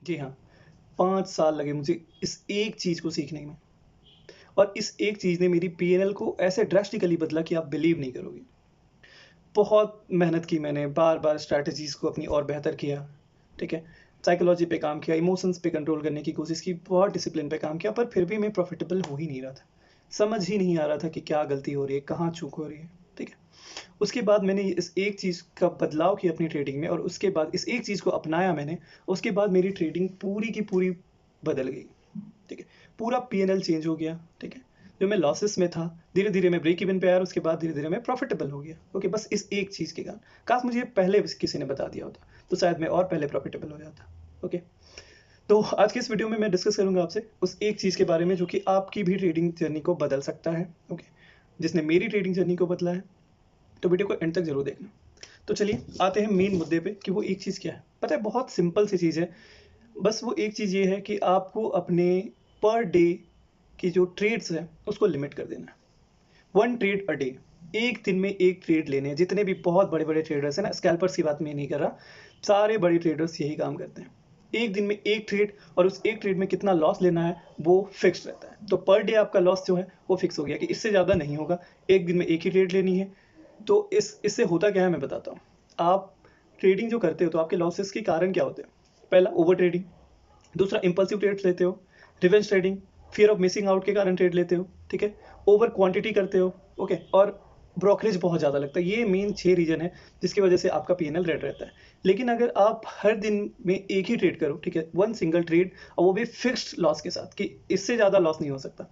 जी हाँ, 5 साल लगे मुझे इस एक चीज़ को सीखने में, और इस एक चीज़ ने मेरी पीएनएल को ऐसे ड्रास्टिकली बदला कि आप बिलीव नहीं करोगे। बहुत मेहनत की मैंने, बार-बार स्ट्रैटेजीज़ को अपनी और बेहतर किया, ठीक है? साइकोलॉजी पे काम किया, इमोशंस पे कंट्रोल करने की कोशिश की, बहुत डिसिप्लिन पे काम किया, पर फिर भी मैं प्रॉफ़िटेबल हो ही नहीं रहा था। समझ ही नहीं आ रहा था कि क्या गलती हो रही है, कहाँ चूक हो रही है, ठीक है? उसके बाद मैंने इस एक चीज़ का बदलाव किया अपनी ट्रेडिंग में, और उसके बाद इस एक चीज़ को अपनाया मैंने, उसके बाद मेरी ट्रेडिंग पूरी की पूरी बदल गई, ठीक है? पूरा पीएनएल चेंज हो गया, ठीक है? जो मैं लॉसेस में था, धीरे-धीरे मैं ब्रेक इवन पे आया, और उसके बाद धीरे-धीरे मैं प्रॉफिटेबल हो गया। ओके, बस इस एक चीज़ के कारण। काश मुझे ये पहले किसी ने बता दिया होता, तो शायद मैं और पहले प्रॉफिटेबल हो जाता। ओके, तो आज के इस वीडियो में मैं डिस्कस करूँगा आपसे उस एक चीज़ के बारे में जो कि आपकी भी ट्रेडिंग जर्नी को बदल सकता है, ओके? जिसने मेरी ट्रेडिंग जर्नी को बदला है, तो वीडियो को एंड तक ज़रूर देखना। तो चलिए आते हैं मेन मुद्दे पे कि वो एक चीज़ क्या है। पता है, बहुत सिंपल सी चीज़ है। बस वो एक चीज़ ये है कि आपको अपने पर डे की जो ट्रेड्स हैं उसको लिमिट कर देना है। 1 ट्रेड अ डे, एक दिन में एक ट्रेड लेने हैं। जितने भी बहुत बड़े-बड़े ट्रेडर्स हैं ना, स्कैल्पर्स की बात मैं नहीं कर रहा, सारे बड़े ट्रेडर्स यही काम करते हैं। एक दिन में एक ट्रेड, और उस एक ट्रेड में कितना लॉस लेना है वो फिक्स्ड रहता है। तो पर डे आपका लॉस जो है वो फिक्स हो गया कि इससे ज़्यादा नहीं होगा, एक दिन में एक ही ट्रेड लेनी है। तो इससे होता क्या है मैं बताता हूँ। आप ट्रेडिंग जो करते हो तो आपके लॉसेस के कारण क्या होते हैं? पहला, ओवर ट्रेडिंग। दूसरा, इम्पल्सिव ट्रेड्स लेते हो। Revenge trading, fear of missing out के कारण ट्रेड लेते हो, ठीक है? ओवर क्वांटिटी करते हो, ओके? और ब्रोकरेज बहुत ज़्यादा लगता है। ये मेन 6 रीज़न है जिसकी वजह से आपका पीएनएल रेड रहता है। लेकिन अगर आप हर दिन में एक ही ट्रेड करो, ठीक है? वन सिंगल ट्रेड, और वो भी फिक्स्ड लॉस के साथ कि इससे ज़्यादा लॉस नहीं हो सकता।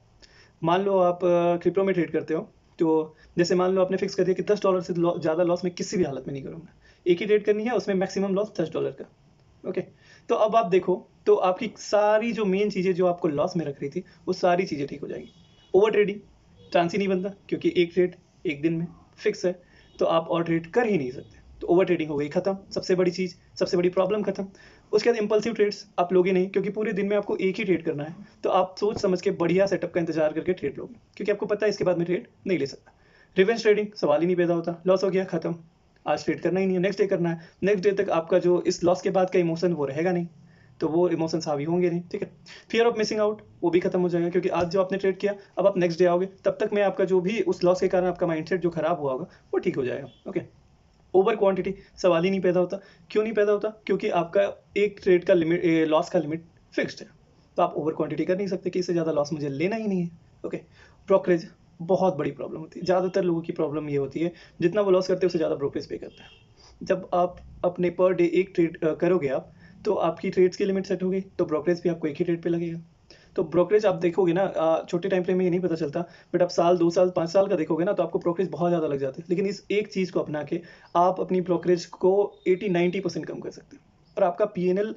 मान लो आप क्रिप्टो में ट्रेड करते हो, तो जैसे मान लो आपने फिक्स कर दिया कि $10 से ज़्यादा लॉस मैं किसी भी हालत में नहीं करूँगा। एक ही ट्रेड करनी है, उसमें मैक्सिमम लॉस $10 का। ओके, तो अब आप देखो, तो आपकी सारी जो मेन चीज़ें जो आपको लॉस में रख रही थी, वो सारी चीज़ें ठीक हो जाएगी। ओवर ट्रेडिंग चांस ही नहीं बनता, क्योंकि एक ट्रेड एक दिन में फिक्स है, तो आप और ट्रेड कर ही नहीं सकते। तो ओवर ट्रेडिंग हो गई खत्म, सबसे बड़ी चीज़, सबसे बड़ी प्रॉब्लम खत्म। उसके बाद इम्पल्सिव ट्रेड्स आप लोगे नहीं, क्योंकि पूरे दिन में आपको एक ही ट्रेड करना है। तो आप सोच समझ के बढ़िया सेटअप का इंतजार करके ट्रेड लोगे, क्योंकि आपको पता है इसके बाद में ट्रेड नहीं ले सकता। रिवेंज ट्रेडिंग सवाल ही नहीं पैदा होता, लॉस हो गया खत्म, आज ट्रेड करना ही नहीं है, नेक्स्ट डे करना है। नेक्स्ट डे तक आपका जो इस लॉस के बाद का इमोशन वो रहेगा नहीं, तो वो इमोशंस हावी होंगे नहीं, ठीक है? फियर ऑफ मिसिंग आउट वो भी खत्म हो जाएगा, क्योंकि आज जो आपने ट्रेड किया, अब आप नेक्स्ट डे आओगे, तब तक में आपका जो भी उस लॉस के कारण आपका माइंडसेट जो खराब हुआ होगा वो ठीक हो जाएगा, ओके? ओवर क्वांटिटी सवाल ही नहीं पैदा होता। क्यों नहीं पैदा होता? क्योंकि आपका एक ट्रेड का लिमिट, लॉस का लिमिट फिक्स्ड है, तो आप ओवर क्वांटिटी कर नहीं सकते कि इससे ज़्यादा लॉस मुझे लेना ही नहीं है, ओके? ब्रोकरेज बहुत बड़ी प्रॉब्लम होती है। ज़्यादातर लोगों की प्रॉब्लम ये होती है, जितना वो लॉस करते हैं उससे ज़्यादा ब्रोकरेज पे करते हैं। जब आप अपने पर डे एक ट्रेड करोगे आप, तो आपकी ट्रेड्स की लिमिट सेट हो गई, तो ब्रोकरेज भी आपको एक ही ट्रेड पे लगेगा। तो ब्रोकरेज आप देखोगे ना, छोटे टाइम फ्रेम में ये नहीं पता चलता, बट आप साल 2 साल 5 साल का देखोगे ना, तो आपको ब्रोकरेज बहुत ज़्यादा लग जाते हैं। लेकिन इस एक चीज़ को अपना के आप अपनी ब्रोकरेज को 80-90% कम कर सकते हैं, और आपका पीएनएल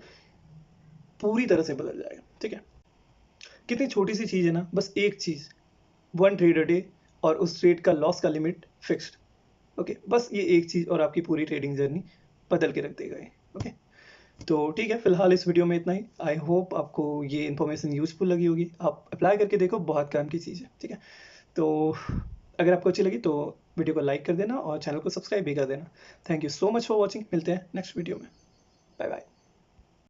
पूरी तरह से बदल जाएगा, ठीक है? कितनी छोटी सी चीज़ है ना, बस एक चीज़, 1 ट्रेड अ डे, और उस ट्रेड का लॉस का लिमिट फिक्स्ड, ओके? बस ये एक चीज़ और आपकी पूरी ट्रेडिंग जर्नी बदल के रख देगा ये, ओके? तो ठीक है, फिलहाल इस वीडियो में इतना ही। आई होप आपको ये इन्फॉर्मेशन यूज़फुल लगी होगी। आप अप्लाई करके देखो, बहुत काम की चीज़ है, ठीक है? तो अगर आपको अच्छी लगी तो वीडियो को लाइक कर देना, और चैनल को सब्सक्राइब भी कर देना। Thank you so much for watching. मिलते हैं नेक्स्ट वीडियो में। Bye bye.